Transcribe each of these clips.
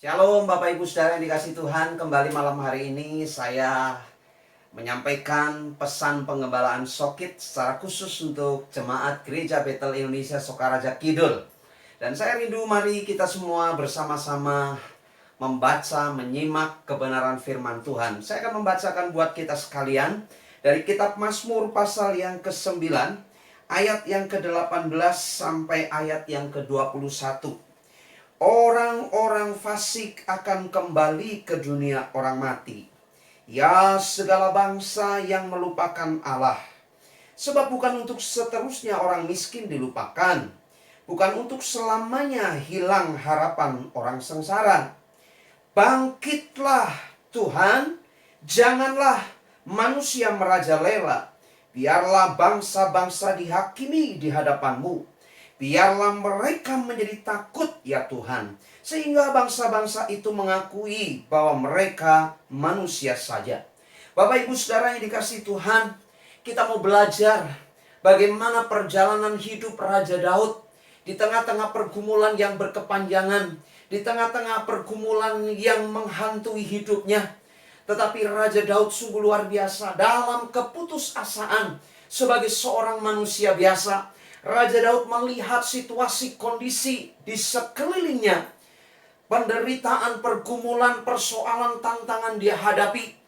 Shalom Bapak Ibu Saudara yang dikasih Tuhan. Kembali malam hari ini saya menyampaikan pesan pengembalaan Sokit secara khusus untuk jemaat Gereja Betel Indonesia Sokaraja Kidul. Dan saya rindu mari kita semua bersama-sama membaca, menyimak kebenaran firman Tuhan. Saya akan membacakan buat kita sekalian dari kitab Mazmur pasal yang ke-9 ayat yang ke-18 sampai ayat yang ke-21. Orang-orang fasik akan kembali ke dunia orang mati. Ya, segala bangsa yang melupakan Allah. Sebab bukan untuk seterusnya orang miskin dilupakan. Bukan untuk selamanya hilang harapan orang sengsara. Bangkitlah Tuhan, janganlah manusia merajalela. Biarlah bangsa-bangsa dihakimi di hadapanmu. Biarlah mereka menjadi takut ya Tuhan, sehingga bangsa-bangsa itu mengakui bahwa mereka manusia saja. Bapak Ibu Saudara yang dikasih Tuhan, kita mau belajar bagaimana perjalanan hidup Raja Daud di tengah-tengah pergumulan yang berkepanjangan, di tengah-tengah pergumulan yang menghantui hidupnya. Tetapi Raja Daud sungguh luar biasa dalam keputusasaan sebagai seorang manusia biasa. Raja Daud melihat situasi kondisi di sekelilingnya. Penderitaan, pergumulan, persoalan, tantangan dia hadapi.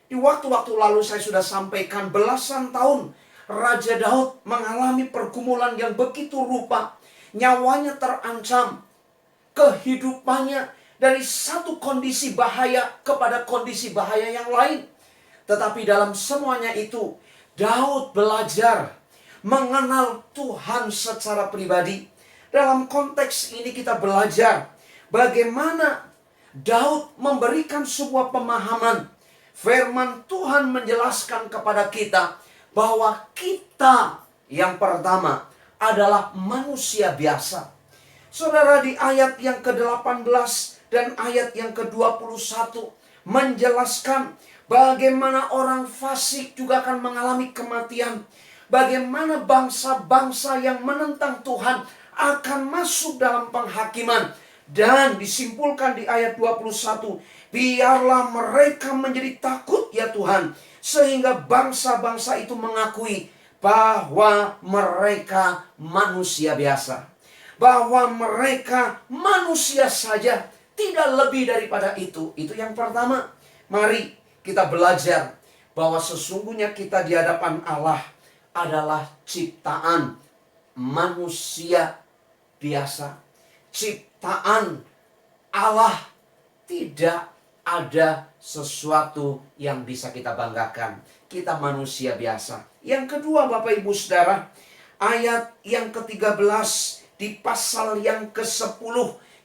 Di waktu-waktu lalu saya sudah sampaikan belasan tahun Raja Daud mengalami pergumulan yang begitu rupa. Nyawanya terancam. Kehidupannya dari satu kondisi bahaya kepada kondisi bahaya yang lain. Tetapi dalam semuanya itu Daud belajar mengenal Tuhan secara pribadi. Dalam konteks ini kita belajar bagaimana Daud memberikan sebuah pemahaman. Firman Tuhan menjelaskan kepada kita bahwa kita yang pertama adalah manusia biasa. Saudara, di ayat yang ke-18 dan ayat yang ke-21 menjelaskan bagaimana orang fasik juga akan mengalami kematian. Bagaimana bangsa-bangsa yang menentang Tuhan akan masuk dalam penghakiman. Dan disimpulkan di ayat 21. Biarlah mereka menjadi takut ya Tuhan. Sehingga bangsa-bangsa itu mengakui bahwa mereka manusia biasa. Bahwa mereka manusia saja. Tidak lebih daripada itu. Itu yang pertama. Mari kita belajar bahwa sesungguhnya kita di hadapan Allah adalah ciptaan manusia biasa. Ciptaan Allah, tidak ada sesuatu yang bisa kita banggakan. Kita manusia biasa. Yang kedua Bapak Ibu Saudara, ayat yang ke-13 di pasal yang ke-10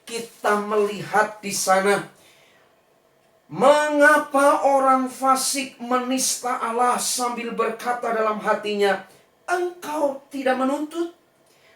kita melihat di sana. Mengapa orang fasik menista Allah sambil berkata dalam hatinya, engkau tidak menuntut?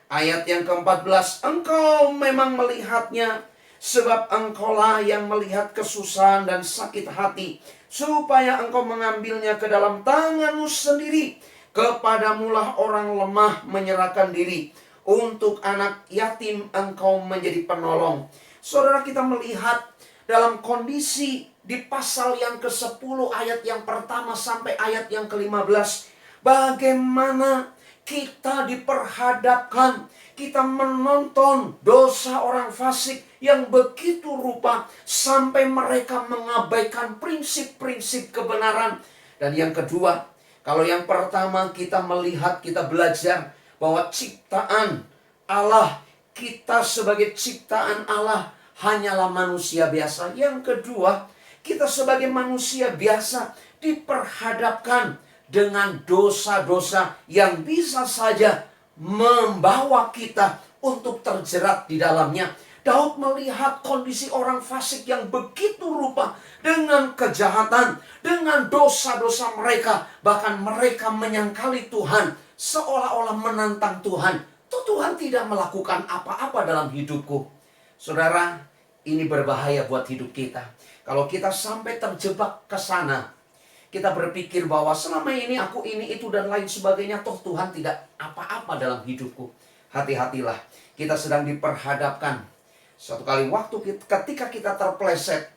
Ayat yang ke-14, engkau memang melihatnya, sebab engkaulah yang melihat kesusahan dan sakit hati, supaya engkau mengambilnya ke dalam tanganmu sendiri. Kepadamulah orang lemah menyerahkan diri, untuk anak yatim engkau menjadi penolong. Saudara, kita melihat dalam kondisi di pasal yang ke-10 ayat yang pertama sampai ayat yang ke-15. Bagaimana kita diperhadapkan, kita menonton dosa orang fasik yang begitu rupa sampai mereka mengabaikan prinsip-prinsip kebenaran. Dan yang kedua, kalau yang pertama kita melihat, kita belajar bahwa ciptaan Allah, kita sebagai ciptaan Allah hanyalah manusia biasa. Yang kedua, kita sebagai manusia biasa diperhadapkan dengan dosa-dosa yang bisa saja membawa kita untuk terjerat di dalamnya. Daud melihat kondisi orang fasik yang begitu rupa dengan kejahatan, dengan dosa-dosa mereka. Bahkan mereka menyangkali Tuhan, seolah-olah menantang Tuhan. Tuhan tidak melakukan apa-apa dalam hidupku. Saudara, ini berbahaya buat hidup kita. Kalau kita sampai terjebak ke sana, kita berpikir bahwa selama ini aku ini, itu, dan lain sebagainya, toh Tuhan tidak apa-apa dalam hidupku. Hati-hatilah, kita sedang diperhadapkan Suatu kali waktu ketika kita terpeleset,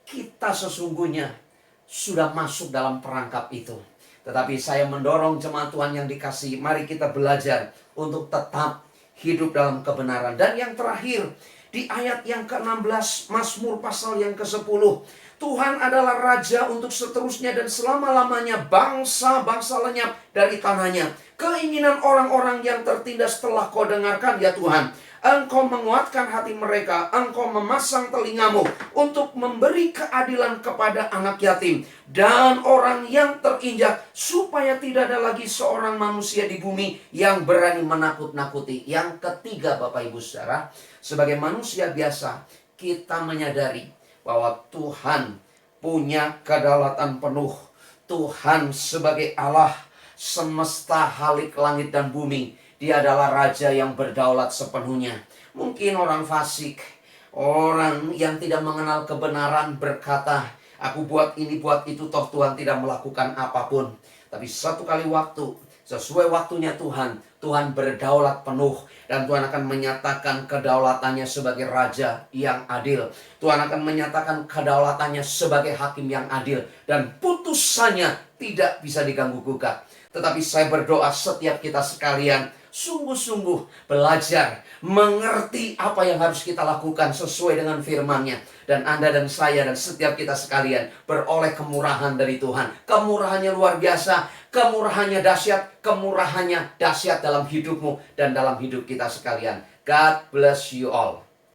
kita sesungguhnya sudah masuk dalam perangkap itu. Tetapi saya mendorong jemaat Tuhan yang dikasihi, mari kita belajar untuk tetap hidup dalam kebenaran. Dan yang terakhir, di ayat yang ke-16 Mazmur pasal yang ke-10, Tuhan adalah Raja untuk seterusnya dan selama-lamanya, bangsa-bangsa lenyap dari tanahnya. Keinginan orang-orang yang tertindas telah kau dengarkan ya Tuhan. Engkau menguatkan hati mereka, engkau memasang telingamu untuk memberi keadilan kepada anak yatim dan orang yang terinjak, supaya tidak ada lagi seorang manusia di bumi yang berani menakut-nakuti. Yang ketiga, Bapak Ibu Saudara, sebagai manusia biasa, kita menyadari bahwa Tuhan punya kedaulatan penuh. Tuhan sebagai Allah semesta halik langit dan bumi, Dia adalah Raja yang berdaulat sepenuhnya. Mungkin orang fasik, orang yang tidak mengenal kebenaran berkata, aku buat ini, buat itu, toh Tuhan tidak melakukan apapun. Tapi satu kali waktu, sesuai waktunya Tuhan, Tuhan berdaulat penuh. Dan Tuhan akan menyatakan kedaulatannya sebagai Raja yang adil. Tuhan akan menyatakan kedaulatannya sebagai Hakim yang adil. Dan putusannya tidak bisa diganggu-gugat. Tetapi saya berdoa setiap kita sekalian sungguh-sungguh belajar, mengerti apa yang harus kita lakukan sesuai dengan firman-Nya. Dan Anda dan saya dan setiap kita sekalian beroleh kemurahan dari Tuhan. Kemurahannya luar biasa, kemurahannya dahsyat dalam hidupmu dan dalam hidup kita sekalian. God bless you all.